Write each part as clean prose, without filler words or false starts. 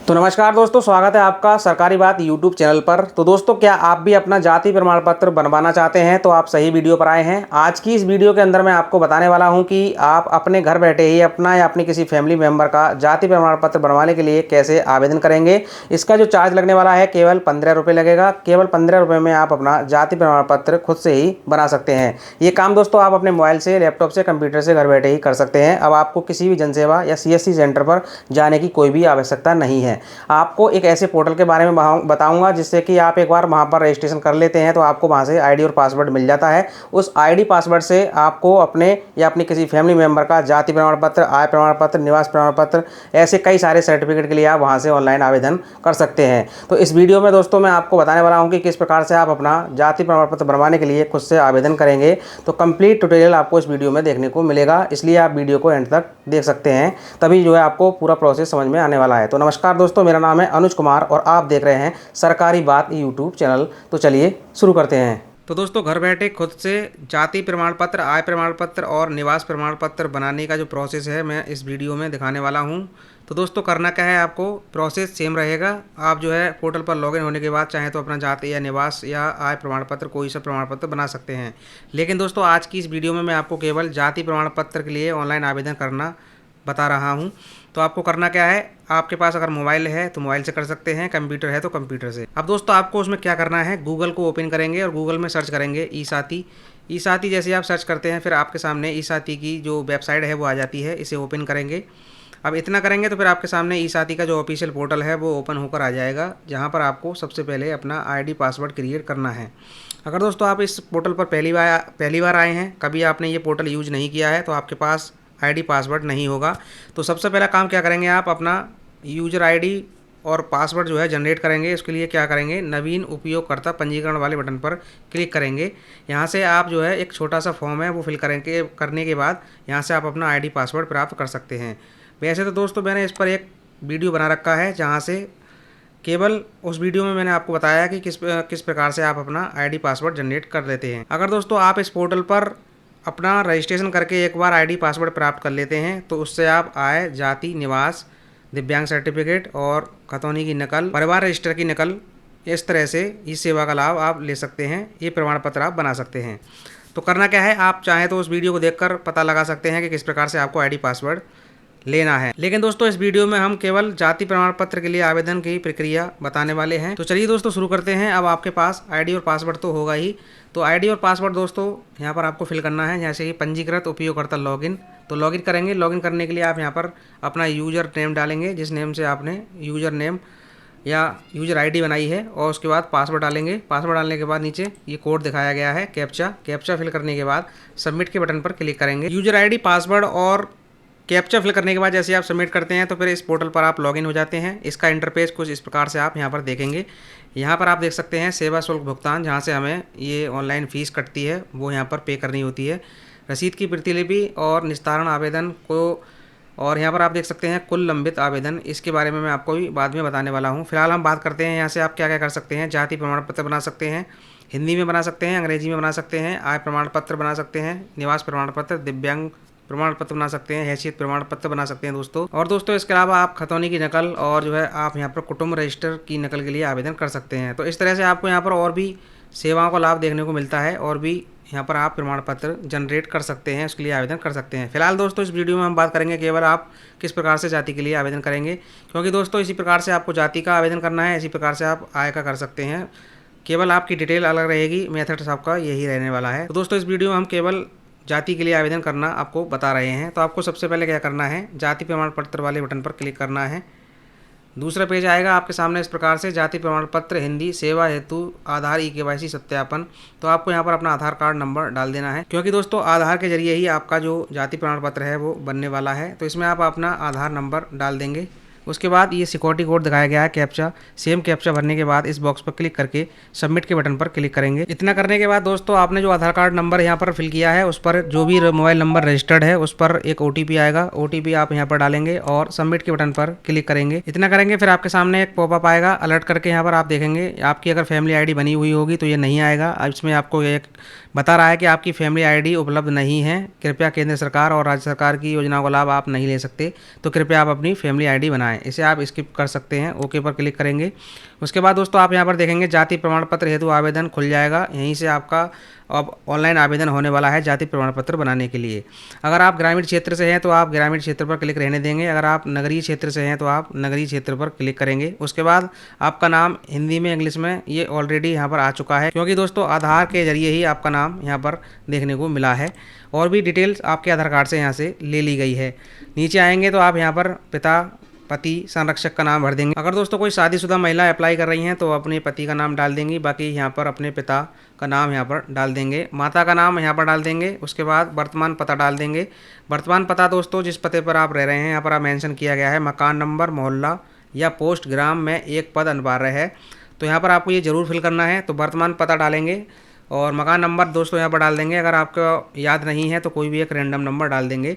तो नमस्कार दोस्तों, स्वागत है आपका सरकारी बात यूट्यूब चैनल पर। तो दोस्तों, क्या आप भी अपना जाति प्रमाण पत्र बनवाना चाहते हैं तो आप सही वीडियो पर आए हैं। आज की इस वीडियो के अंदर मैं आपको बताने वाला हूं कि आप अपने घर बैठे ही अपना या अपनी किसी फैमिली मेंबर का जाति प्रमाण पत्र बनवाने के लिए कैसे आवेदन करेंगे। इसका जो चार्ज लगने वाला है केवल 15 रुपये लगेगा। केवल 15 रुपये में आप अपना जाति प्रमाण पत्र खुद से ही बना सकते हैं। ये काम दोस्तों आप अपने मोबाइल से, लैपटॉप से, कंप्यूटर से घर बैठे ही कर सकते हैं। अब आपको किसी भी जनसेवा या CSC सेंटर पर जाने की कोई भी आवश्यकता नहीं है। आपको एक ऐसे पोर्टल के बारे में बताऊंगा जिससे कि आप एक बार वहां पर रजिस्ट्रेशन कर लेते हैं तो आपको वहां से आईडी और पासवर्ड मिल जाता है। उस आईडी पासवर्ड से आपको अपने या अपनी किसी फैमिली मेंबर का जाति प्रमाण पत्र, आय प्रमाण पत्र, निवास प्रमाण पत्र, ऐसे कई सारे सर्टिफिकेट के लिए आप वहां से ऑनलाइन आवेदन कर सकते हैं। तो इस वीडियो में दोस्तों मैं आपको बताने वाला हूं कि किस प्रकार से आप अपना जाति प्रमाण पत्र बनवाने के लिए खुद से आवेदन करेंगे। तो कंप्लीट ट्यूटोरियल आपको इस वीडियो में देखने को मिलेगा, इसलिए आप वीडियो को एंड तक देख सकते हैं, तभी जो है आपको पूरा प्रोसेस समझ में आने वाला है। तो नमस्कार दोस्तों, मेरा नाम है अनुज कुमार और आप देख रहे हैं सरकारी बात यूट्यूब चैनल। तो चलिए शुरू करते हैं। तो दोस्तों, घर बैठे खुद से जाति प्रमाण पत्र, आय प्रमाण पत्र और निवास प्रमाण पत्र बनाने का जो प्रोसेस है मैं इस वीडियो में दिखाने वाला हूं। तो दोस्तों, करना क्या है, आपको प्रोसेस सेम रहेगा। आप जो है पोर्टल पर लॉगिन होने के बाद चाहे तो अपना जाति या निवास या आय प्रमाण पत्र कोई सा प्रमाण पत्र बना सकते हैं। लेकिन दोस्तों, आज की इस वीडियो में मैं आपको केवल जाति प्रमाण पत्र के लिए ऑनलाइन आवेदन करना बता रहा हूं। तो आपको करना क्या है, आपके पास अगर मोबाइल है तो मोबाइल से कर सकते हैं, कंप्यूटर है तो कंप्यूटर से। अब दोस्तों, आपको उसमें क्या करना है, गूगल को ओपन करेंगे और गूगल में सर्च करेंगे ई साथी जैसे आप सर्च करते हैं फिर आपके सामने ई साथी की जो वेबसाइट है वो आ जाती है। इसे ओपन करेंगे। अब इतना करेंगे तो फिर आपके सामने ई साथी का जो ऑफिशियल पोर्टल है वो ओपन होकर आ जाएगा, जहाँ पर आपको सबसे पहले अपना आईडी पासवर्ड क्रिएट करना है। अगर दोस्तों आप इस पोर्टल पर पहली बार आए हैं, कभी आपने ये पोर्टल यूज नहीं किया है, तो आपके पास आईडी पासवर्ड नहीं होगा। तो सबसे पहला काम क्या करेंगे, आप अपना यूजर आईडी और पासवर्ड जो है जनरेट करेंगे। इसके लिए क्या करेंगे, नवीन उपयोगकर्ता पंजीकरण वाले बटन पर क्लिक करेंगे। यहाँ से आप जो है एक छोटा सा फॉर्म है वो फिल करेंगे। करने के बाद यहाँ से आप अपना आईडी पासवर्ड प्राप्त कर सकते हैं। वैसे तो दोस्तों मैंने इस पर एक वीडियो बना रखा है, जहाँ से केवल उस वीडियो में मैंने आपको बताया कि किस प्रकार से आप अपना आईडी पासवर्ड जनरेट कर लेते हैं। अगर दोस्तों आप इस पोर्टल पर अपना रजिस्ट्रेशन करके एक बार आईडी पासवर्ड प्राप्त कर लेते हैं तो उससे आप आय, जाति, निवास, दिव्यांग सर्टिफिकेट और खतौनी की नकल, परिवार रजिस्टर की नकल, इस तरह से इस सेवा का लाभ आप ले सकते हैं। ये प्रमाण पत्र आप बना सकते हैं। तो करना क्या है, आप चाहें तो उस वीडियो को देखकर पता लगा सकते हैं कि किस प्रकार से आपको आईडी पासवर्ड लेना है। लेकिन दोस्तों इस वीडियो में हम केवल जाति प्रमाण पत्र के लिए आवेदन की प्रक्रिया बताने वाले हैं। तो चलिए दोस्तों शुरू करते हैं। अब आपके पास आईडी और पासवर्ड तो होगा ही। तो आईडी और पासवर्ड दोस्तों यहाँ पर आपको फिल करना है, जैसे कि पंजीकृत उपयोगकर्ता लॉगिन। तो लॉगिन करेंगे। लॉगिन करने के लिए आप यहाँ पर अपना यूजर नेम डालेंगे, जिस नेम से आपने यूजर नेम या यूजर आईडी बनाई है, और उसके बाद पासवर्ड डालेंगे। पासवर्ड डालने के बाद नीचे ये कोड दिखाया गया है, कैप्चा फिल करने के बाद सबमिट के बटन पर क्लिक करेंगे। यूजर आईडी, पासवर्ड और कैप्चा फिल करने के बाद जैसे आप सबमिट करते हैं तो फिर इस पोर्टल पर आप लॉगिन हो जाते हैं। इसका इंटरफेस कुछ इस प्रकार से आप यहाँ पर देखेंगे। यहाँ पर आप देख सकते हैं सेवा शुल्क भुगतान, जहाँ से हमें ये ऑनलाइन फ़ीस कटती है वो यहाँ पर पे करनी होती है। रसीद की प्रतिलिपि और निस्तारण आवेदन को, और यहाँ पर आप देख सकते हैं कुल लंबित आवेदन। इसके बारे में मैं आपको भी बाद में बताने वाला हूँ। फिलहाल हम बात करते हैं यहाँ से आप क्या क्या कर सकते हैं। जाति प्रमाण पत्र बना सकते हैं, हिंदी में बना सकते हैं, अंग्रेजी में बना सकते हैं, आय प्रमाण पत्र बना सकते हैं, निवास प्रमाण पत्र, दिव्यांग प्रमाण पत्र बना सकते हैं, हैसियत प्रमाण पत्र बना सकते हैं दोस्तों। और दोस्तों इसके अलावा आप खतौनी की नकल और जो है आप यहाँ पर कुटुंब रजिस्टर की नकल के लिए आवेदन कर सकते हैं। तो इस तरह से आपको यहाँ पर और भी सेवाओं का लाभ देखने को मिलता है, और भी यहाँ पर आप प्रमाण पत्र जनरेट कर सकते हैं, उसके लिए आवेदन कर सकते हैं। फिलहाल दोस्तों इस वीडियो में हम बात करेंगे केवल आप किस प्रकार से जाति के लिए आवेदन करेंगे, क्योंकि दोस्तों इसी प्रकार से आपको जाति का आवेदन करना है, इसी प्रकार से आप आय का कर सकते हैं। केवल आपकी डिटेल अलग रहेगी, मेथड आपका यही रहने वाला है। तो दोस्तों इस वीडियो में हम केवल जाति के लिए आवेदन करना आपको बता रहे हैं। तो आपको सबसे पहले क्या करना है, जाति प्रमाण पत्र वाले बटन पर क्लिक करना है। दूसरा पेज आएगा आपके सामने इस प्रकार से, जाति प्रमाण पत्र हिंदी, सेवा हेतु आधार KYC सत्यापन। तो आपको यहाँ पर अपना आधार कार्ड नंबर डाल देना है, क्योंकि दोस्तों आधार के जरिए ही आपका जो जाति प्रमाण पत्र है वो बनने वाला है। तो इसमें आप अपना आधार नंबर डाल देंगे। उसके बाद ये सिक्योरिटी कोड दिखाया गया है कैप्चा, सेम कैप्चा भरने के बाद इस बॉक्स पर क्लिक करके सबमिट के बटन पर क्लिक करेंगे। इतना करने के बाद दोस्तों आपने जो आधार कार्ड नंबर यहाँ पर फिल किया है उस पर जो भी मोबाइल नंबर रजिस्टर्ड है उस पर एक OTP आएगा। OTP आप यहाँ पर डालेंगे और सबमिट के बटन पर क्लिक करेंगे। इतना करेंगे फिर आपके सामने एक पॉपअप आएगा अलर्ट करके। यहाँ पर आप देखेंगे आपकी अगर फैमिली आईडी बनी हुई होगी तो ये नहीं आएगा। इसमें आपको एक बता रहा है कि आपकी फैमिली आईडी उपलब्ध नहीं है, कृपया केंद्र सरकार और राज्य सरकार की योजनाओं का लाभ आप नहीं ले सकते, तो कृपया आप अपनी फैमिली आईडी बनाएं। है, इसे आप स्किप कर सकते हैं। ओके पर क्लिक करेंगे। उसके बाद दोस्तों आप यहाँ पर देखेंगे जाति प्रमाण पत्र हेतु आवेदन खुल जाएगा। यहीं से आपका अब ऑनलाइन आवेदन होने वाला है जाति प्रमाण पत्र बनाने के लिए। अगर आप ग्रामीण क्षेत्र से हैं तो आप ग्रामीण क्षेत्र पर क्लिक रहने देंगे। अगर आप नगरीय क्षेत्र से हैं तो आप नगरीय क्षेत्र पर क्लिक करेंगे। उसके बाद आपका नाम हिंदी में इंग्लिश में ये ऑलरेडी यहाँ पर आ चुका है, क्योंकि दोस्तों आधार के जरिए ही आपका नाम यहाँ पर देखने को मिला है। और भी डिटेल्स आपके आधार कार्ड से यहाँ से ले ली गई है। नीचे आएंगे तो आप यहाँ पर पिता, पति, संरक्षक का नाम भर देंगे। अगर दोस्तों कोई शादीशुदा महिला अप्लाई कर रही हैं तो अपने पति का नाम डाल देंगी। बाकी यहाँ पर अपने पिता का नाम यहाँ पर डाल देंगे। माता का नाम यहाँ पर डाल देंगे। उसके बाद वर्तमान पता डाल देंगे। वर्तमान पता दोस्तों जिस पते पर आप रह रहे हैं यहाँ पर आप मेंशन किया गया है। मकान नंबर, मोहल्ला या पोस्ट ग्राम में एक पद अनिवार्य है, तो यहाँ पर आपको ये ज़रूर फिल करना है। तो वर्तमान पता डालेंगे और मकान नंबर दोस्तों यहाँ पर डाल देंगे। अगर आपको याद नहीं है तो कोई भी एक रैंडम नंबर डाल देंगे।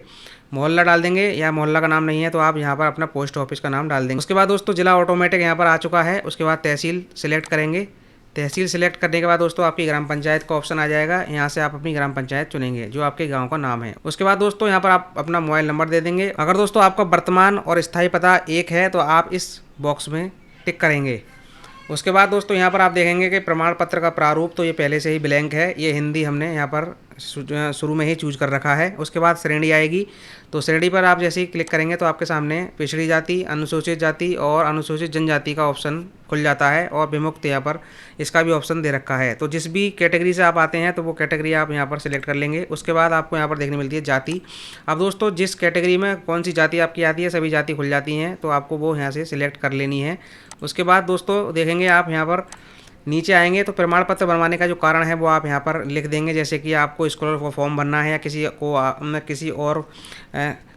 मोहल्ला डाल देंगे, या मोहल्ला का नाम नहीं है तो आप यहाँ पर अपना पोस्ट ऑफिस का नाम डाल देंगे। उसके बाद दोस्तों जिला ऑटोमेटिक यहाँ पर आ चुका है। उसके बाद तहसील सिलेक्ट करेंगे। तहसील सिलेक्ट करने के बाद दोस्तों आपकी ग्राम पंचायत का ऑप्शन आ जाएगा। यहाँ से आप अपनी ग्राम पंचायत चुनेंगे जो आपके गांव का नाम है। उसके बाद दोस्तों यहाँ पर आप अपना मोबाइल नंबर दे देंगे। अगर दोस्तों आपका वर्तमान और स्थायी पता एक है तो आप इस बॉक्स में टिक करेंगे। उसके बाद दोस्तों यहाँ पर आप देखेंगे कि प्रमाण पत्र का प्रारूप तो ये पहले से ही ब्लैंक है। ये हिंदी हमने यहाँ पर शुरू में ही चूज कर रखा है। उसके बाद श्रेणी आएगी, तो श्रेणी पर आप जैसे ही क्लिक करेंगे तो आपके सामने पिछड़ी जाति, अनुसूचित जाति और अनुसूचित जनजाति का ऑप्शन खुल जाता है। और विमुक्त यहाँ पर इसका भी ऑप्शन दे रखा है। तो जिस भी कैटेगरी से आप आते हैं तो वो कैटेगरी आप यहाँ पर सिलेक्ट कर लेंगे। उसके बाद आपको यहाँ पर देखने मिलती है जाति। अब दोस्तों जिस कैटेगरी में कौन सी जाति आपकी आती है सभी जाति खुल जाती हैं, तो आपको वो यहाँ से सिलेक्ट कर लेनी है। उसके बाद दोस्तों देखेंगे आप यहाँ पर नीचे आएंगे तो प्रमाण पत्र बनवाने का जो कारण है वो आप यहाँ पर लिख देंगे। जैसे कि आपको स्कॉलर फॉर्म भरना है या किसी और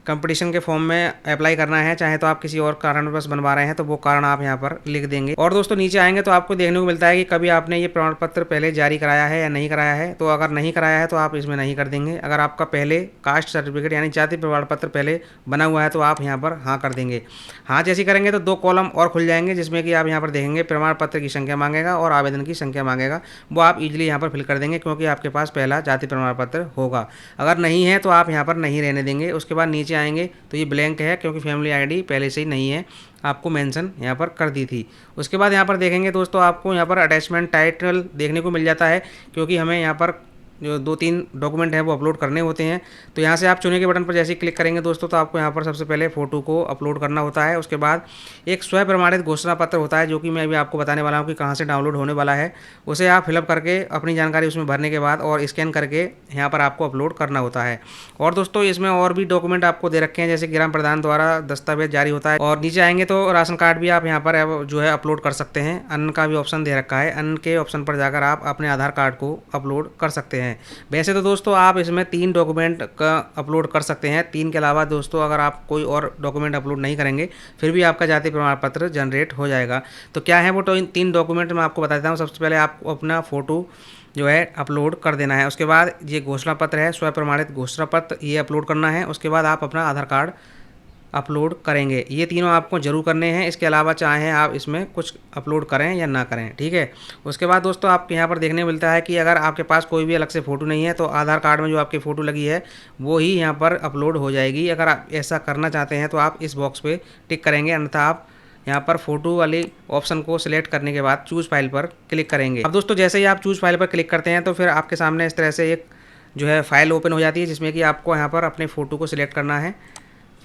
कंपटीशन के फॉर्म में अप्लाई करना है, चाहे तो आप किसी और कारणवश बनवा रहे हैं तो वो कारण आप यहाँ पर लिख देंगे। और दोस्तों नीचे आएंगे तो आपको देखने को मिलता है कि कभी आपने ये प्रमाण पत्र पहले जारी कराया है या नहीं कराया है। तो अगर नहीं कराया है तो आप इसमें नहीं कर देंगे। अगर आपका पहले कास्ट सर्टिफिकेट यानी जाति प्रमाण पत्र पहले बना हुआ है तो आप यहाँ पर हाँ कर देंगे। हाँ जैसे करेंगे तो 2 कॉलम और खुल जाएंगे जिसमें कि आप यहाँ पर देखेंगे प्रमाण पत्र की संख्या मांगेगा और आवेदन की संख्या मांगेगा। वो आप इजीली यहाँ पर फिल कर देंगे क्योंकि आपके पास पहला जाति प्रमाण पत्र होगा। अगर नहीं है तो आप यहाँ पर नहीं रहने देंगे। उसके बाद नीचे आएंगे तो ये ब्लैंक है क्योंकि फैमिली आईडी पहले से ही नहीं है, आपको मेंशन यहाँ पर कर दी थी। उसके बाद यहाँ पर देखेंगे दोस्तों आपको यहाँ पर अटैचमेंट टाइटल देखने को मिल जाता है, क्योंकि हमें यहाँ पर जो 2-3 डॉक्यूमेंट हैं वो अपलोड करने होते हैं। तो यहाँ से आप चुने के बटन पर जैसे ही क्लिक करेंगे दोस्तों तो आपको यहाँ पर सबसे पहले फ़ोटो को अपलोड करना होता है। उसके बाद एक स्वयं प्रमाणित घोषणा पत्र होता है जो कि मैं अभी आपको बताने वाला हूँ कि कहाँ से डाउनलोड होने वाला है। उसे आप फिलअप करके अपनी जानकारी उसमें भरने के बाद और स्कैन करके यहाँ पर आपको अपलोड करना होता है। और दोस्तों इसमें और भी डॉक्यूमेंट आपको दे रखे हैं, जैसे ग्राम प्रधान द्वारा दस्तावेज जारी होता है। और नीचे आएंगे तो राशन कार्ड भी आप यहाँ पर जो है अपलोड कर सकते हैं। अन्न का भी ऑप्शन दे रखा है, अन्न के ऑप्शन पर जाकर आप अपने आधार कार्ड को अपलोड कर सकते हैं। वैसे तो दोस्तों आप इसमें 3 डॉक्यूमेंट का अपलोड कर सकते हैं। 3 के अलावा दोस्तों अगर आप कोई और डॉक्यूमेंट अपलोड नहीं करेंगे फिर भी आपका जाति प्रमाण पत्र जनरेट हो जाएगा। तो क्या है वो 3 डॉक्यूमेंट मैं आपको बता देता हूँ। सबसे पहले आपको अपना फ़ोटो जो है अपलोड कर देना है। उसके बाद ये घोषणा पत्र है, स्वयं प्रमाणित घोषणा पत्र, ये अपलोड करना है। उसके बाद आप अपना आधार कार्ड अपलोड करेंगे। ये तीनों आपको जरूर करने हैं। इसके अलावा चाहें आप इसमें कुछ अपलोड करें या ना करें, ठीक है। उसके बाद दोस्तों आपके यहाँ पर देखने मिलता है कि अगर आपके पास कोई भी अलग से फ़ोटो नहीं है तो आधार कार्ड में जो आपकी फ़ोटो लगी है वो ही यहाँ पर अपलोड हो जाएगी। अगर आप ऐसा करना चाहते हैं तो आप इस बॉक्स पे टिक करेंगे, अन्यथा आप यहाँ पर फ़ोटो वाले ऑप्शन को सिलेक्ट करने के बाद चूज़ फाइल पर क्लिक करेंगे। अब दोस्तों जैसे ही आप चूज़ फाइल पर क्लिक करते हैं तो फिर आपके सामने इस तरह से एक जो है फाइल ओपन हो जाती है, जिसमें कि आपको यहाँ पर अपने फ़ोटो को सिलेक्ट करना है।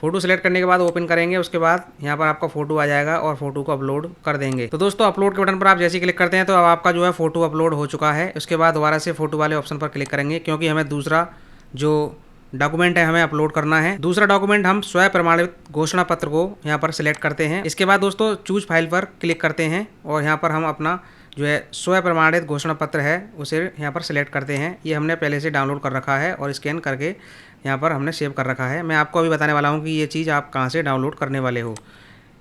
फ़ोटो सेलेक्ट करने के बाद ओपन करेंगे, उसके बाद यहाँ पर आपका फ़ोटो आ जाएगा और फ़ोटो को अपलोड कर देंगे। तो दोस्तों अपलोड के बटन पर आप जैसे ही क्लिक करते हैं तो अब आपका जो है फ़ोटो अपलोड हो चुका है। उसके बाद दोबारा से फ़ोटो वाले ऑप्शन पर क्लिक करेंगे, क्योंकि हमें दूसरा जो डॉक्यूमेंट है हमें अपलोड करना है। दूसरा डॉक्यूमेंट हम स्वयं प्रमाणित घोषणा पत्र को यहाँ पर सिलेक्ट करते हैं। इसके बाद दोस्तों चूज फाइल पर क्लिक करते हैं और यहाँ पर हम अपना जो है स्वयं प्रमाणित घोषणा पत्र है उसे यहाँ पर सिलेक्ट करते हैं। ये हमने पहले से डाउनलोड कर रखा है और स्कैन करके यहाँ पर हमने सेव कर रखा है। मैं आपको अभी बताने वाला हूँ कि ये चीज़ आप कहाँ से डाउनलोड करने वाले हो।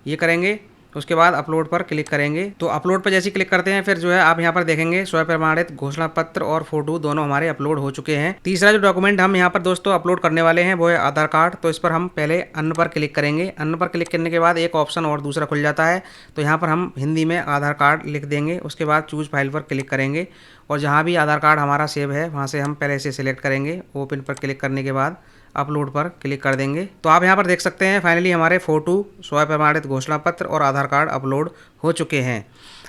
ये करेंगे, उसके बाद अपलोड पर क्लिक करेंगे। तो अपलोड पर जैसे ही क्लिक करते हैं फिर जो है आप यहाँ पर देखेंगे स्वयं प्रमाणित घोषणा पत्र और फोटो दोनों हमारे अपलोड हो चुके हैं। तीसरा जो डॉक्यूमेंट हम यहाँ पर दोस्तों अपलोड करने वाले हैं वो है आधार कार्ड। तो इस पर हम पहले अन्न पर क्लिक करेंगे। अन्न पर क्लिक करने के बाद एक ऑप्शन और दूसरा खुल जाता है, तो यहाँ पर हम हिंदी में आधार कार्ड लिख देंगे। उसके बाद चूज फाइल पर क्लिक करेंगे और जहाँ भी आधार कार्ड हमारा सेव है वहाँ से हम पहले से सिलेक्ट करेंगे। ओपन पर क्लिक करने के बाद अपलोड पर क्लिक कर देंगे। तो आप यहाँ पर देख सकते हैं फाइनली हमारे फ़ोटो, स्वयं प्रमाणित घोषणा पत्र और आधार कार्ड अपलोड हो चुके हैं।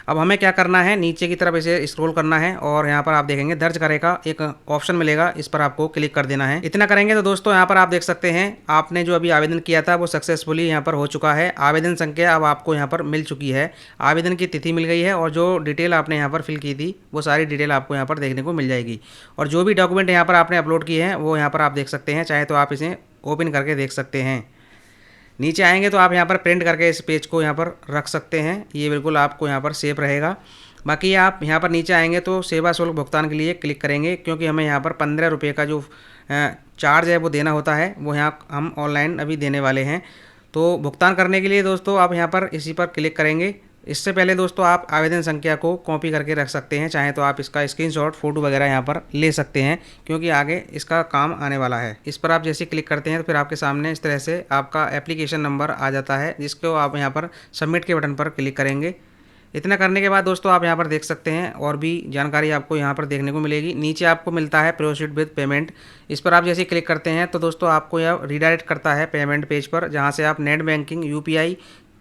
अब हमें क्या करना है, नीचे की तरफ इसे स्क्रॉल करना है और यहाँ पर आप देखेंगे दर्ज करे का एक ऑप्शन मिलेगा, इस पर आपको क्लिक कर देना है। इतना करेंगे तो दोस्तों यहाँ पर आप देख सकते हैं आपने जो अभी आवेदन किया था वो सक्सेसफुली यहाँ पर हो चुका है। आवेदन संख्या अब आपको यहाँ पर मिल चुकी है, आवेदन की तिथि मिल गई है और जो डिटेल आपने यहाँ पर फिल की थी वो सारी डिटेल आपको यहाँ पर देखने को मिल जाएगी। और जो भी डॉक्यूमेंट यहाँ पर आपने अपलोड किए हैं वो यहाँ पर आप देख सकते हैं, चाहे तो आप इसे ओपन करके देख सकते हैं। नीचे आएंगे तो आप यहाँ पर प्रिंट करके इस पेज को यहाँ पर रख सकते हैं, ये बिल्कुल आपको यहाँ पर सेफ रहेगा। बाकी आप यहाँ पर नीचे आएंगे तो सेवा शुल्क भुगतान के लिए क्लिक करेंगे, क्योंकि हमें यहाँ पर 15 रुपये का जो चार्ज है वो देना होता है, वो यहाँ हम ऑनलाइन अभी देने वाले हैं। तो भुगतान करने के लिए दोस्तों आप यहाँ पर इसी पर क्लिक करेंगे। इससे पहले दोस्तों आप आवेदन संख्या को कॉपी करके रख सकते हैं, चाहे तो आप इसका स्क्रीनशॉट, फोटो वगैरह यहाँ पर ले सकते हैं, क्योंकि आगे इसका काम आने वाला है। इस पर आप जैसे क्लिक करते हैं तो फिर आपके सामने इस तरह से आपका एप्लीकेशन नंबर आ जाता है, जिसको आप यहाँ पर सबमिट के बटन पर क्लिक करेंगे। इतना करने के बाद दोस्तों आप यहाँ पर देख सकते हैं और भी जानकारी आपको यहाँ पर देखने को मिलेगी। नीचे आपको मिलता है प्रोसीड विद पेमेंट, इस पर आप जैसे क्लिक करते हैं तो दोस्तों आपको यह रीडायरेक्ट करता है पेमेंट पेज पर, जहाँ से आप net banking, UPI,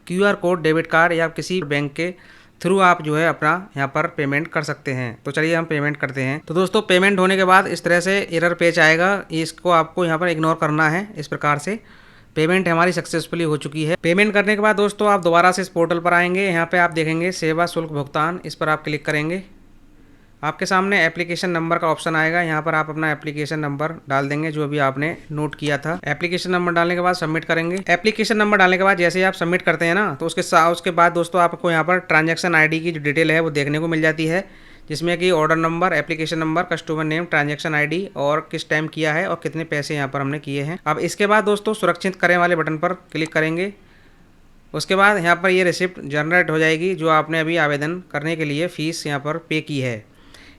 QR code, debit card या किसी बैंक के थ्रू आप जो है अपना यहाँ पर पेमेंट कर सकते हैं। तो चलिए हम पेमेंट करते हैं। तो दोस्तों पेमेंट होने के बाद इस तरह से एरर पेज आएगा, इसको आपको यहाँ पर इग्नोर करना है। इस प्रकार से पेमेंट हमारी सक्सेसफुली हो चुकी है। पेमेंट करने के बाद दोस्तों आप दोबारा से इस पोर्टल पर आएंगे, यहाँ पे आप देखेंगे सेवा शुल्क भुगतान, इस पर आप क्लिक करेंगे। आपके सामने एप्लीकेशन नंबर का ऑप्शन आएगा, यहाँ पर आप अपना एप्लीकेशन नंबर डाल देंगे जो भी आपने नोट किया था। एप्लीकेशन नंबर डालने के बाद सबमिट करेंगे। एप्लीकेशन नंबर डालने के बाद जैसे ही आप सबमिट करते हैं ना, तो उसके बाद दोस्तों आपको यहाँ पर ट्रांजैक्शन ID की जो डिटेल है वो देखने को मिल जाती है, जिसमें कि order number, application number, customer name, transaction ID और किस टाइम किया है और कितने पैसे यहाँ पर हमने किए हैं। अब इसके बाद दोस्तों सुरक्षित करें वाले बटन पर क्लिक करेंगे। उसके बाद यहाँ पर ये रिसिप्ट जनरेट हो जाएगी जो आपने अभी आवेदन करने के लिए फ़ीस यहाँ पर पे की है।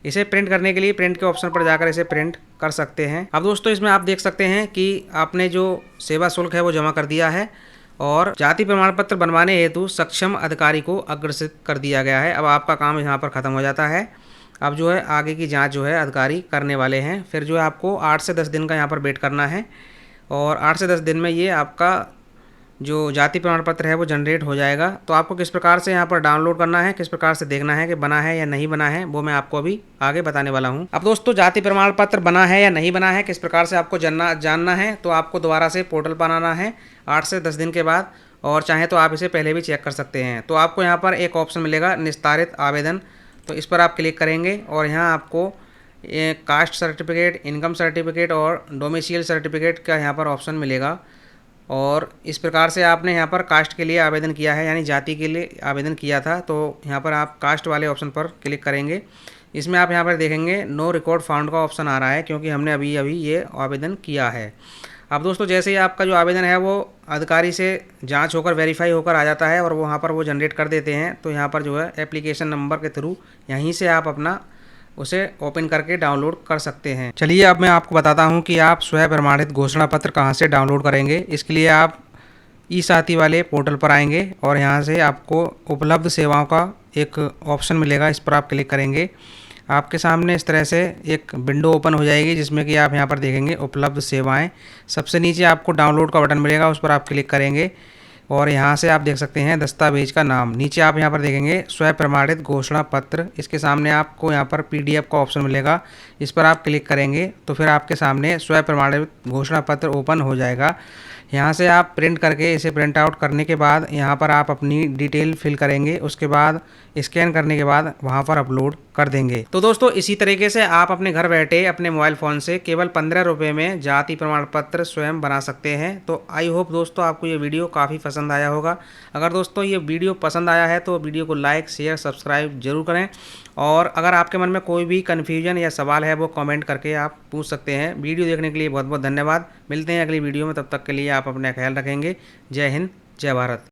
इसे प्रिंट करने के लिए प्रिंट के ऑप्शन पर जाकर इसे प्रिंट कर सकते हैं। अब दोस्तों इसमें आप देख सकते हैं कि आपने जो सेवा शुल्क है वो जमा कर दिया है और जाति प्रमाण पत्र बनवाने हेतु सक्षम अधिकारी को अग्रसित कर दिया गया है। अब आपका काम यहाँ पर ख़त्म हो जाता है। अब जो है आगे की जांच जो है अधिकारी करने वाले हैं। फिर जो है आपको 8 से 10 दिन का यहाँ पर वेट करना है और 8 से 10 दिन में ये आपका जो जाति प्रमाण पत्र है वो जनरेट हो जाएगा। तो आपको किस प्रकार से यहाँ पर डाउनलोड करना है, किस प्रकार से देखना है कि बना है या नहीं बना है, वो मैं आपको अभी आगे बताने वाला हूँ। अब दोस्तों जाति प्रमाण पत्र बना है या नहीं बना है, किस प्रकार से आपको जानना है, तो आपको दोबारा से पोर्टल पर आना है 8 से 10 दिन के बाद, और चाहे तो आप इसे पहले भी चेक कर सकते हैं। तो आपको यहाँ पर एक ऑप्शन मिलेगा निस्तारित आवेदन, तो इस पर आप क्लिक करेंगे और यहाँ आपको कास्ट सर्टिफिकेट, इनकम सर्टिफिकेट और डोमिसाइल सर्टिफिकेट का यहाँ पर ऑप्शन मिलेगा। और इस प्रकार से आपने यहाँ पर कास्ट के लिए आवेदन किया है, यानी जाति के लिए आवेदन किया था, तो यहाँ पर आप कास्ट वाले ऑप्शन पर क्लिक करेंगे। इसमें आप यहाँ पर देखेंगे नो रिकॉर्ड फाउंड का ऑप्शन आ रहा है, क्योंकि हमने अभी ये आवेदन किया है। अब दोस्तों जैसे ही आपका जो आवेदन है वो अधिकारी से जांच होकर वेरीफाई होकर आ जाता है और वहाँ पर वो जनरेट कर देते हैं, तो यहाँ पर जो है एप्लीकेशन नंबर के थ्रू यहीं से आप अपना उसे ओपन करके डाउनलोड कर सकते हैं। चलिए अब मैं आपको बताता हूं कि आप स्वयं प्रमाणित घोषणा पत्र कहां से डाउनलोड करेंगे। इसके लिए आप ई-साथी वाले पोर्टल पर आएंगे और यहां से आपको उपलब्ध सेवाओं का एक ऑप्शन मिलेगा, इस पर आप क्लिक करेंगे। आपके सामने इस तरह से एक विंडो ओपन हो जाएगी, जिसमें कि आप यहां पर देखेंगे उपलब्ध सेवाएं। सबसे नीचे आपको डाउनलोड का बटन मिलेगा, उस पर आप क्लिक करेंगे और यहाँ से आप देख सकते हैं दस्तावेज का नाम। नीचे आप यहाँ पर देखेंगे स्वयं प्रमाणित घोषणा पत्र, इसके सामने आपको यहाँ पर PDF का ऑप्शन मिलेगा, इस पर आप क्लिक करेंगे तो फिर आपके सामने स्वयं प्रमाणित घोषणा पत्र ओपन हो जाएगा। यहाँ से आप प्रिंट करके इसे प्रिंट आउट करने के बाद यहाँ पर आप अपनी डिटेल फिल करेंगे, उसके बाद स्कैन करने के बाद वहाँ पर अपलोड कर देंगे। तो दोस्तों इसी तरीके से आप अपने घर बैठे अपने मोबाइल फ़ोन से केवल 15 रुपये में जाति प्रमाण पत्र स्वयं बना सकते हैं। तो आई होप दोस्तों आपको ये वीडियो काफ़ी पसंद आया होगा। अगर दोस्तों ये वीडियो पसंद आया है तो वीडियो को लाइक, शेयर, सब्सक्राइब जरूर करें, और अगर आपके मन में कोई भी कन्फ्यूजन या सवाल है वो कमेंट करके आप पूछ सकते हैं। वीडियो देखने के लिए बहुत बहुत धन्यवाद। मिलते हैं अगली वीडियो में, तब तक के लिए आप अपना ख्याल रखेंगे। जय हिंद, जय भारत।